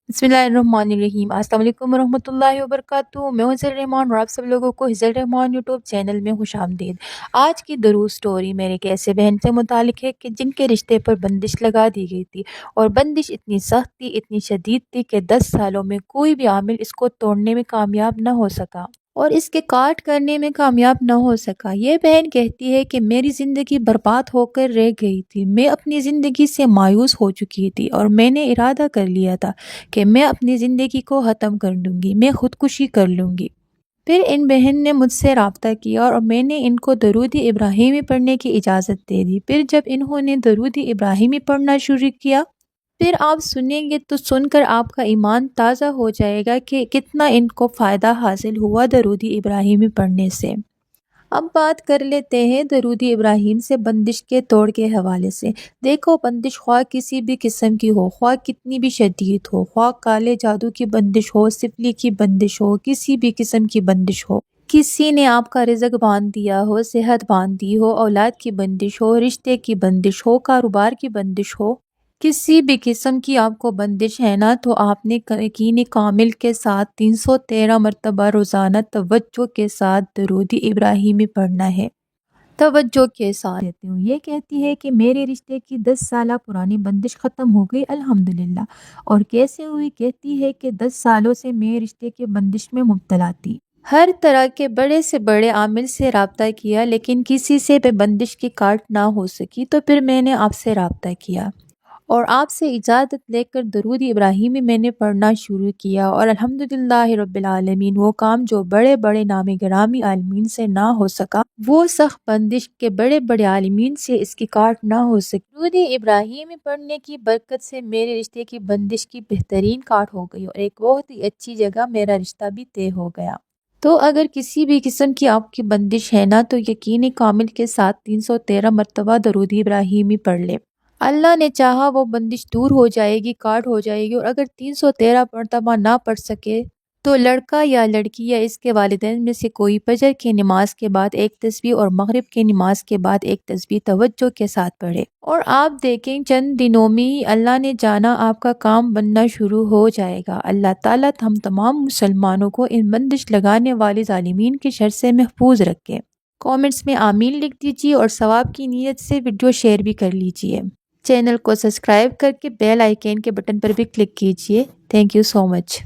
बिस्मिल्लाहिर्रहमानिर्रहीम। अस्सलाम वालेकुम वरहमतुल्लाहि वबरकातुहू। मैं हूं हिज़्र रहमान और आप सब लोगों को हिज़्र रहमान यूट्यूब चैनल में खुशामदीद। आज की दरूद स्टोरी मेरे एक ऐसे बहन से मुतालिक है कि जिनके रिश्ते पर बंदिश लगा दी गई थी, और बंदिश इतनी सख्त थी, इतनी शदीद थी कि 10 सालों में कोई भी आमिल इसको तोड़ने में कामयाब न हो सका और इसके काट करने में कामयाब न हो सका। ये बहन कहती है कि मेरी ज़िंदगी बर्बाद होकर रह गई थी। मैं अपनी ज़िंदगी से मायूस हो चुकी थी और मैंने इरादा कर लिया था कि मैं अपनी ज़िंदगी को ख़त्म कर दूँगी, मैं ख़ुदकुशी कर लूँगी। फिर इन बहन ने मुझसे राब्ता किया और मैंने इनको दरूद इब्राहिमी पढ़ने की इजाज़त दे दी। फिर जब इन्होंने दरूद इब्राहिमी पढ़ना शुरू किया, फिर आप सुनेंगे तो सुनकर आपका ईमान ताज़ा हो जाएगा कि कितना इनको फ़ायदा हासिल हुआ दरूद इब्राहिमी पढ़ने से। अब बात कर लेते हैं दरूद इब्राहिम से बंदिश के तोड़ के हवाले से। देखो, बंदिश ख्वाह किसी भी किस्म की हो, ख्वाह कितनी भी शदीद हो, ख्वाह काले जादू की बंदिश हो, सिफली की बंदिश हो, किसी भी किस्म की बंदिश हो, किसी ने आपका रिज़्क बांध दिया हो, सेहत बांध दी हो, औलाद की बंदिश हो, रिश्ते की बंदिश हो, कारोबार की बंदिश हो, किसी भी किस्म की आपको बंदिश है ना, तो आपने यकीन कामिल के साथ 313 मरतबा रोज़ाना तवज्जो के साथ दरूद इब्राहिमी पढ़ना है। तवज्जो के साथ कहती हूँ। ये कहती है कि मेरे रिश्ते की 10 साल पुरानी बंदिश ख़त्म हो गई अल्हम्दुलिल्लाह। और कैसे हुई? कहती है कि 10 सालों से मैं रिश्ते की बंदिश में मुब्तला थी। हर तरह के बड़े से बड़े आमिल से राब्ता किया, लेकिन किसी से भी बंदिश की काट ना हो सकी। तो फिर मैंने आपसे राब्ता किया और आपसे इजाज़त लेकर दरूद इब्राहिमी मैंने पढ़ना शुरू किया, और अल्हम्दुलिल्लाह रब्बिल आलमीन वो काम जो बड़े बड़े नामी गिरामी आलमीन से ना हो सका, वो सख्त बंदिश के बड़े बड़े आलमीन से इसकी काट ना हो सकी। दरूद इब्राहिमी पढ़ने की बरकत से मेरे रिश्ते की बंदिश की बेहतरीन काट हो गई और एक बहुत ही अच्छी जगह मेरा रिश्ता भी तय हो गया। तो अगर किसी भी किस्म की आपकी बंदिश है ना, तो यकीन कामिल के साथ 313 मरतबा दरूद इब्राहिमी पढ़ ले। अल्लाह ने चाहा वो बंदिश दूर हो जाएगी, काट हो जाएगी। और अगर 313 मरतबा ना पढ़ सके, तो लड़का या लड़की या इसके वालिदैन में से कोई फजर की नमाज के बाद एक तस्बीह और मगरिब की नमाज के बाद एक तस्बीह तवज्जो के साथ पढ़े, और आप देखें चंद दिनों में ही अल्लाह ने जाना आपका काम बनना शुरू हो जाएगा। अल्लाह ताला हम तमाम मुसलमानों को इन बंदिश लगाने वाले जालिमीन के शर से महफूज रखे। कमेंट्स में आमीन लिख दीजिए और सवाब की नीयत से वीडियो शेयर भी कर लीजिए। चैनल को सब्सक्राइब करके बेल आइकन के बटन पर भी क्लिक कीजिए। Thank you so much.